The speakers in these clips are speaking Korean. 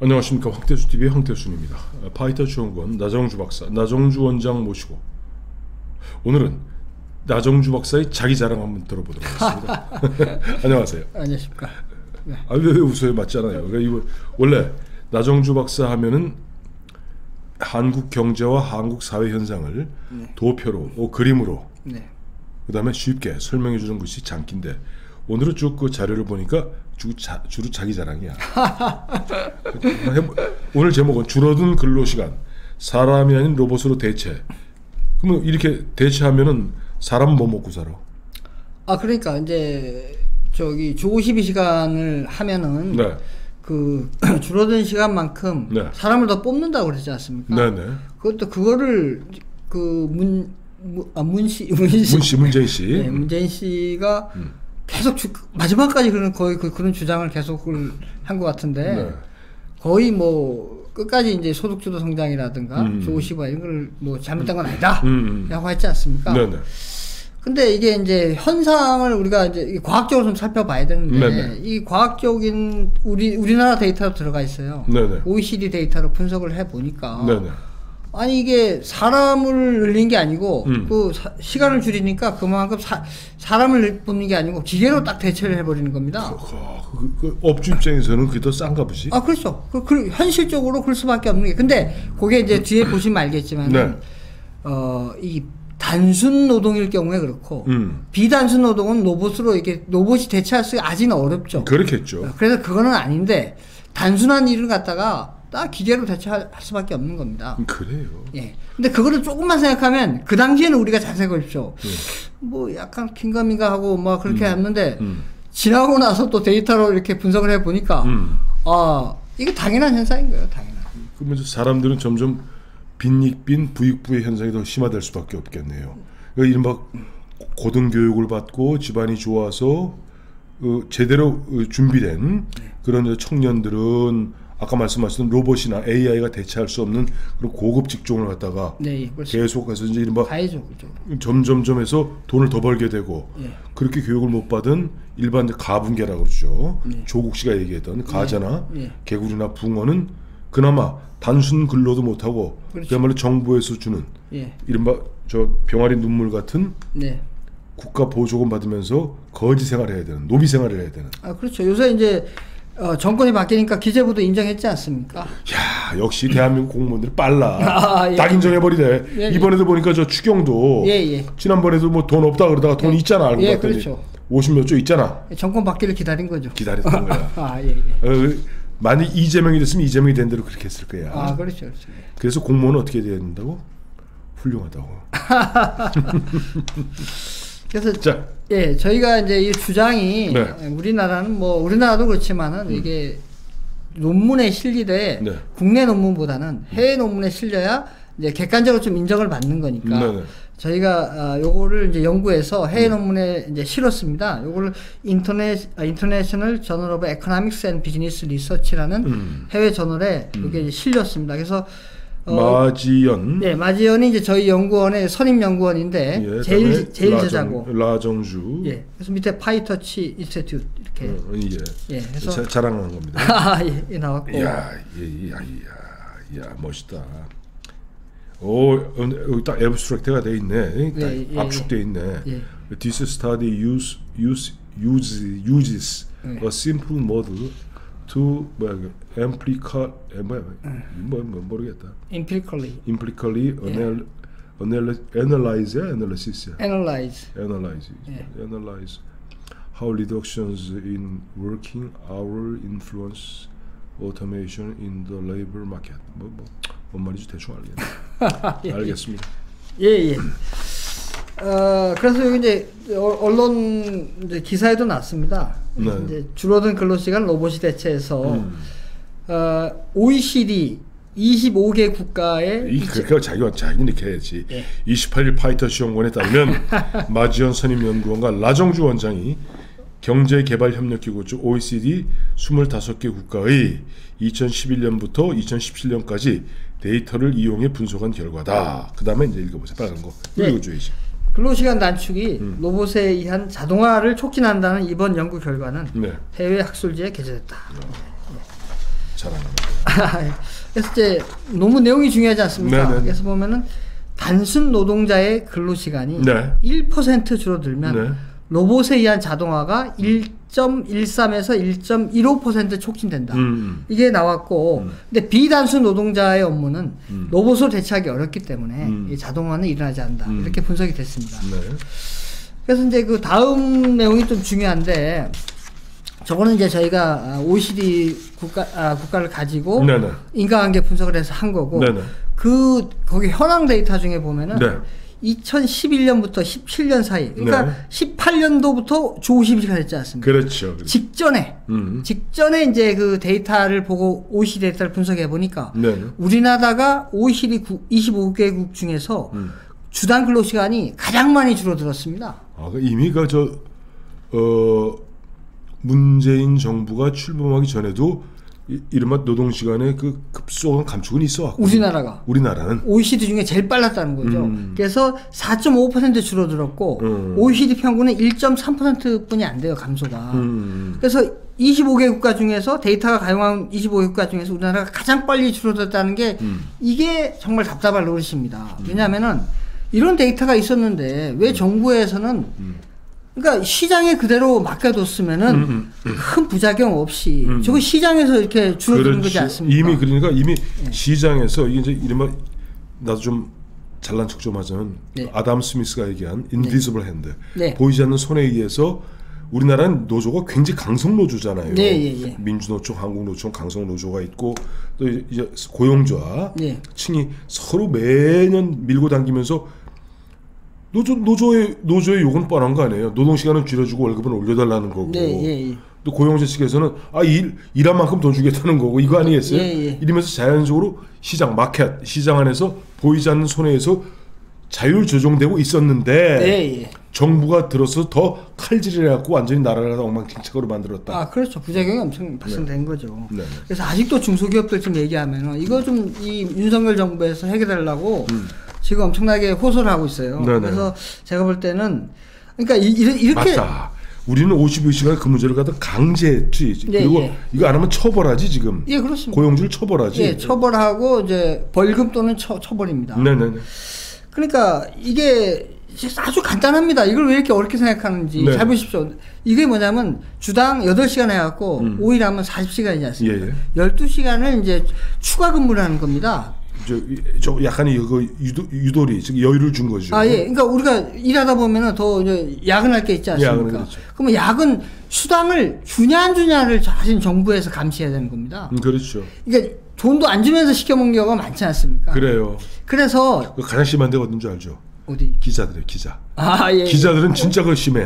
안녕하십니까. 황태수TV의 황태순입니다. 파이터치 연구원 나정주 박사, 나정주 원장 모시고 오늘은 나정주 박사의 자기 자랑 한번 들어보도록 하겠습니다. 안녕하세요. 안녕하십니까. 네. 왜 웃어요? 맞잖아요. 그러니까 이거 원래 나정주 박사 하면은 한국 경제와 한국 사회 현상을 도표로, 그림으로, 그 다음에 쉽게 설명해 주는 것이 장기인데 오늘은 쭉 그 자료를 보니까 주로 자기 자랑이야. 오늘 제목은 줄어든 근로시간, 사람이 아닌 로봇으로 대체. 그러면 이렇게 대체하면은 사람은 뭐 먹고 살아? 그러니까 이제 저기 주 52시간을 하면은 그 줄어든 시간만큼 사람을 더 뽑는다고 그러지 않습니까? 네네. 그것도 그거를 그 문재인 씨. 네, 문재인 씨가 계속 마지막까지 거의 그런 주장을 계속을 한 것 같은데 거의 뭐 끝까지 이제 소득주도 성장이라든가 주 55 이런 걸 뭐 잘못된 건 아니다 라고 했지 않습니까? 네네. 근데 이게 이제 현상을 우리가 이제 과학적으로 좀 살펴봐야 되는데 이 과학적인 우리나라 데이터로 들어가 있어요. OECD 데이터로 분석을 해 보니까 아니 이게 사람을 늘린 게 아니고 그 시간을 줄이니까 그만큼 사람을 뽑는 게 아니고 기계로 딱 대체를 해버리는 겁니다. 그 업주 입장에서는 그게 더 싼가 보지? 그렇죠. 현실적으로 그럴 수밖에 없는 게. 근데 그게 이제 뒤에 보시면 알겠지만 이 단순 노동일 경우에 그렇고 비단순 노동은 로봇이 대체할 수 아직은 어렵죠. 그렇겠죠. 그래서 그거는 아닌데 단순한 일을 갖다가 딱 기계로 대체할 수밖에 없는 겁니다. 그래요. 예. 근데 그거를 조금만 생각하면 그 당시에는 우리가 잘 생각해보십시오. 뭐 약간 긴가민가 하고 막 그렇게 했는데 지나고 나서 또 데이터로 이렇게 분석을 해보니까 이게 당연한 현상인 거예요. 당연한. 그러면서 사람들은 점점 빈익빈 부익부의 현상이 더 심화될 수밖에 없겠네요. 그러니까 이른바 고등교육을 받고 집안이 좋아서 제대로 준비된 그런 청년들은 아까 말씀하신 로봇이나 AI가 대체할 수 없는 그런 고급 직종을 갖다가 계속해서 이제 이른바 점점점해서 돈을 더 벌게 되고 그렇게 교육을 못 받은 일반 가분개라고 그러죠. 조국 씨가 얘기했던 가자나 개구리나 붕어는 그나마 단순 근로도 못하고 그야말로 정부에서 주는 이른바 저 병아리 눈물 같은 국가 보조금 받으면서 거지 생활을 해야 되는, 노비 생활을 해야 되는. 그렇죠. 요새 이제 정권이 바뀌니까 기재부도 인정했지 않습니까? 야, 역시 대한민국 공무원들이 빨라. 딱 인정해버리네. 이번에도 보니까 저 추경도 지난번에도 뭐 돈 없다 그러다가 돈 있잖아. 알고 봤더니 그렇죠. 50몇 조 있잖아. 정권 바뀌를 기다린 거죠. 기다렸던 거야. 만약 이재명이 됐으면 이재명이 된 대로 그렇게 했을 거야. 그렇죠. 그래서 공무원은 어떻게 돼야 된다고? 훌륭하다고. 그래서 저희가 이제 이 주장이 우리나라도 그렇지만은 이게 논문에 실리되 국내 논문보다는 해외 논문에 실려야 이제 객관적으로 좀 인정을 받는 거니까 저희가 요거를 이제 연구해서 해외 논문에 이제 실었습니다. 요거를 인터내셔널 저널 오브 에코노믹스 앤 비즈니스 리서치라는 해외 저널에 이게 실렸습니다. 그래서 마지연이 이제 저희 연구원의 선임 연구원인데 제일 제자고 라정주. 그래서 밑에 파이터치 인스티튜트 이렇게. 그래서 자랑하는 겁니다. 나왔고. 야, 멋있다. 여기 딱 앱스트랙트가 돼 있네. 압축돼 있네. This study uses a simple model to 모르겠다. empirically analyze how reductions in working hour influence automation in the labor market. 뭔 말인지 대충 알겠네. 알겠습니다. 그래서 여기 이제 언론 이제 기사에도 났습니다. 이제 줄어든 근로시간 로봇이 대체해서 OECD 25개 국가의 그러니까 자기는 이렇게 해야지. 28일 파이터치 연구원에 따르면 마지연 선임 연구원과 라정주 원장이 경제개발협력기구 즉 OECD 25개 국가의 2011년부터 2017년까지 데이터를 이용해 분석한 결과다. 그 다음에 이제 읽어보세요. 빨간 거. 읽어줘야지. 근로시간 단축이 로봇에 의한 자동화를 촉진한다는 이번 연구 결과는 해외 학술지에 게재됐다. 잘합니다. 그래서 이제 너무 내용이 중요하지 않습니까? 네네. 그래서 보면은 단순 노동자의 근로 시간이 네. 1% 줄어들면 네. 로봇에 의한 자동화가 1.13에서 1.15% 촉진된다. 이게 나왔고, 근데 비단순 노동자의 업무는 로봇으로 대체하기 어렵기 때문에 이 자동화는 일어나지 않는다. 이렇게 분석이 됐습니다. 네. 그래서 이제 그 다음 내용이 좀 중요한데, 저거는 이제 저희가 OECD 국가를 가지고 네네. 인과관계 분석을 해서 한 거고, 네네. 거기 현황 데이터 중에 보면은 네. 2011년부터 17년 사이, 그러니까 네. 18년도부터 주 50일가 됐지 않습니까? 그렇죠. 직전에 이제 그 데이터를 보고 OECD 데이터를 분석해 보니까 네. 우리나라가 OECD 25개국 중에서 주당 근로 시간이 가장 많이 줄어들었습니다. 이미 문재인 정부가 출범하기 전에도 이른바 노동시간의 그 급속한 감축은 있어왔고 우리나라는 OECD 중에 제일 빨랐다는 거죠. 그래서 4.5% 줄어들었고 OECD 평균은 1.3%뿐이 안 돼요, 감소가. 그래서 25개 국가 중에서 데이터가 가용한 25개 국가 중에서 우리나라가 가장 빨리 줄어들었다는 게 이게 정말 답답할 노릇입니다. 왜냐하면은 이런 데이터가 있었는데 왜 정부에서는 그러니까 시장에 그대로 맡겨뒀으면은 큰 부작용 없이 저거 시장에서 이렇게 줄어드는 거지 않습니까? 이미 시장에서 이게 이제 이른바 나도 좀 잘난 척 좀 하자면 아담 스미스가 얘기한 인비지블 핸드 보이지 않는 손에 의해서 우리나라는 노조가 굉장히 강성 노조잖아요. 민주노총, 한국노총, 강성 노조가 있고 또 이제 고용주와 층이 서로 매년 밀고 당기면서 노조의 욕은 뻔한 거 아니에요. 노동시간은 줄여주고 월급은 올려달라는 거고. 또 고용자 측에서는 일한 만큼 돈 주겠다는 거고 이거 아니겠어요? 이러면서 자연적으로 시장 안에서 보이지 않는 손해에서 자율 조정되고 있었는데 정부가 들어서 더 칼질을 해갖고 완전히 나라를 엉망진창으로 만들었다. 그렇죠. 부작용이 엄청 발생된 거죠. 그래서 아직도 중소기업들 좀 얘기하면 이거 좀 이 윤석열 정부에서 해결하려고 지금 엄청나게 호소를 하고 있어요. 그래서 제가 볼 때는 그러니까 이렇게 맞다. 우리는 52시간 근무제를 갖다 강제했지. 그리고 이거 안 하면 처벌하지 지금. 그렇습니다. 고용주를 처벌하지. 처벌하고 이제 벌금 또는 처벌입니다. 그러니까 이게 아주 간단합니다. 이걸 왜 이렇게 어렵게 생각하는지 잘 보십시오. 이게 뭐냐면 주당 8시간 해갖고 5일 하면 40시간이지 않습니까? 12시간을 이제 추가 근무를 하는 겁니다. 저 약간의 유도리, 즉 여유를 준 거죠. 그러니까 우리가 일하다 보면은 더 이제 야근할 게 있지 않습니까? 그렇죠. 그러면 야근 수당을 주냐 안 주냐를 사실 정부에서 감시해야 되는 겁니다. 그렇죠. 그러니까 돈도 안 주면서 시켜먹는 경우가 많지 않습니까? 그래요. 그래서 가장 심한 데가 어딘 줄 알죠? 어디? 기자들이에요, 기자. 기자들은 진짜 그거 심해.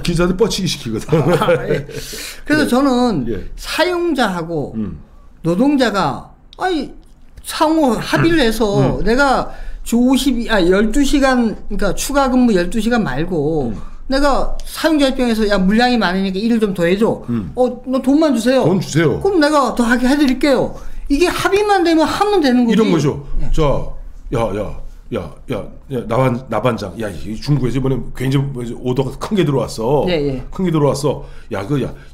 기자들 뻗치기 시키거든. 그래서 저는 사용자하고 노동자가 상호 합의를 해서 내가 주 12시간 그러니까 추가 근무 12시간 말고 내가 사용자 입장에서 물량이 많으니까 일을 좀 더 해줘. 너 돈만 주세요. 돈 주세요. 그럼 내가 더 하게 해드릴게요. 이게 합의만 되면 하면 되는 거지. 이런 거죠. 나반장. 중국에서 이번에 굉장히 오더가 큰 게 들어왔어. 큰 게 들어왔어.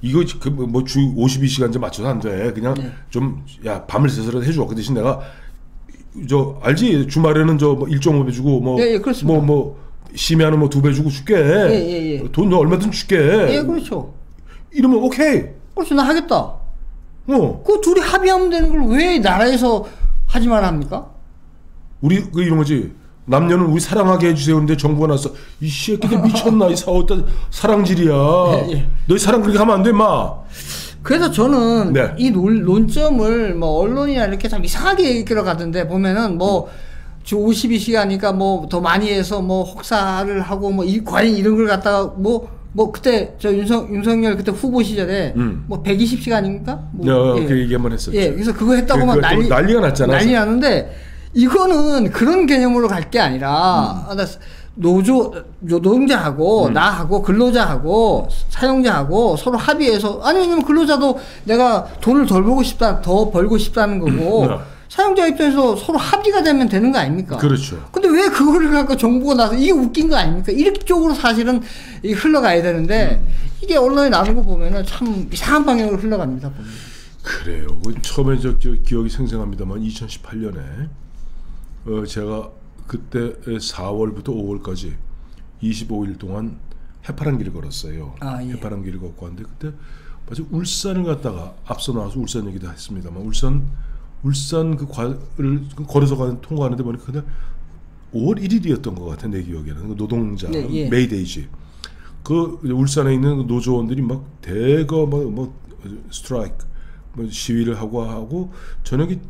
이거 뭐 주 52시간제 맞춰서 안 돼. 그냥 좀 밤을 새서라도 해줘. 그 대신 내가 알지? 주말에는 뭐 1.5배 주고 뭐 심야는 뭐 2배 주고 줄게. 돈 너 얼마든 줄게. 그렇죠. 이러면 오케이. 그렇죠. 나 하겠다. 그 둘이 합의하면 되는 걸 왜 나라에서 하지 말아 합니까? 우리 이런 거지. 남녀는 우리 사랑하게 해주세요. 근데 정부가 나서 이 새끼들 미쳤나? 이 사랑질이야. 너희 사랑 그렇게 하면 안 돼, 마. 그래서 저는 이 논점을 뭐 언론이나 이렇게 참 이상하게 끌어가던데 보면은 뭐 주 52시간이니까 뭐 더 많이 해서 뭐 혹사를 하고 뭐 과연 이런 걸 갖다가 뭐 그때 저 윤석열 그때 후보 시절에 뭐 120시간인가? 그 얘기 한번 했었죠. 그래서 그거 했다고만 난리가 났잖아. 난리 났는데 이거는 그런 개념으로 갈 게 아니라 노동자하고 나하고 근로자하고 사용자하고 서로 합의해서 왜냐면 근로자도 내가 돈을 더 벌고 싶다는 거고 사용자 입장에서 서로 합의가 되면 되는 거 아닙니까? 그렇죠. 근데 왜 그거를 갖고 정부가 나서 이게 웃긴 거 아닙니까? 이쪽으로 사실은 흘러가야 되는데 이게 언론에 나오는 거 보면은 참 이상한 방향으로 흘러갑니다. 보면. 그래요. 처음에 저 기억이 생생합니다만 2018년에 제가 그때 4월부터 5월까지 25일 동안 해파란 길을 걸었어요. 예. 해파란 길을 걷고 왔는데 그때 마치 울산을 갔다가 앞서 나와서 울산 얘기도 했습니다만 울산 그 과를 걸어서 통과하는데 보니까 그날 5월 1일이었던 것 같아 내 기억에는. 노동자 예. 메이데이지. 그 울산에 있는 노조원들이 막 대거 뭐 스트라이크 뭐 시위를 하고 저녁에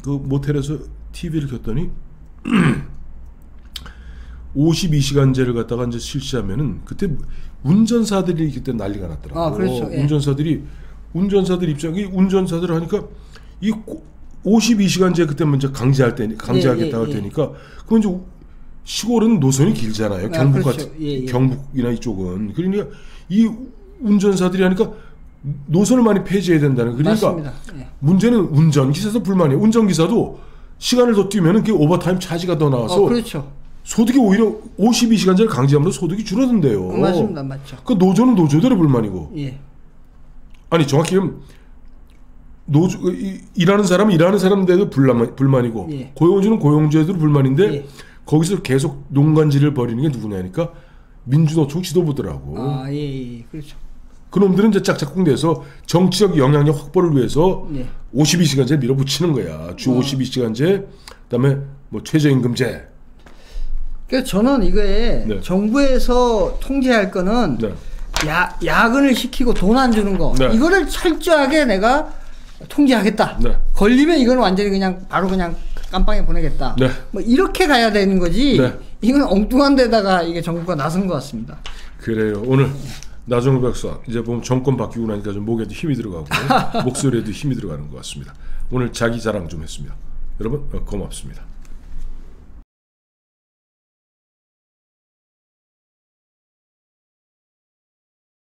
그 모텔에서 TV를 켰더니 52시간제를 갖다가 이제 실시하면은 그때 운전사들이 그때 난리가 났더라고요. 그렇죠. 예. 운전사들 입장이 운전사들 하니까 이 52시간제 그때 먼저 강제하겠다고 할 테니까 그건 이제 시골은 노선이 길잖아요. 그렇죠. 경북이나 이쪽은. 그러니까 이 운전사들이 하니까 노선을 많이 폐지해야 된다는. 그러니까 문제는 운전기사도 불만이에요. 운전기사도 시간을 더 뛰면은 그게 오버타임 차지가 더 나와서 그렇죠. 소득이 오히려 52시간제를 강제하면서 소득이 줄어든대요. 맞습니다. 맞죠. 그 노조는 노조대로 불만이고. 예. 아니 정확히 일하는 사람은 일하는 사람들도 불만이고 예. 고용주는 고용주에도 불만인데 예. 거기서 계속 농간질을 벌이는 게 누구냐니까 민주노총 지도부더라고. 예. 그렇죠. 그놈들은 이제 짝짝꿍돼서 정치적 영향력 확보를 위해서 예. 52시간제 밀어붙이는 거야. 주 52시간제, 그다음에 뭐 최저임금제. 그래서 저는 이거에 네. 정부에서 통제할 거는 네. 야근을 시키고 돈 안 주는 거 이거를 철저하게 내가 통제하겠다. 걸리면 이건 완전히 그냥 바로 그냥 깜빵에 보내겠다. 뭐 이렇게 가야 되는 거지. 이건 엉뚱한 데다가 이게 정부가 나선 것 같습니다. 그래요. 오늘 나정호 박사 이제 보면 정권 바뀌고 나니까 좀 목에도 힘이 들어가고 목소리에도 힘이 들어가는 것 같습니다. 오늘 자기 자랑 좀 했습니다. 여러분 고맙습니다.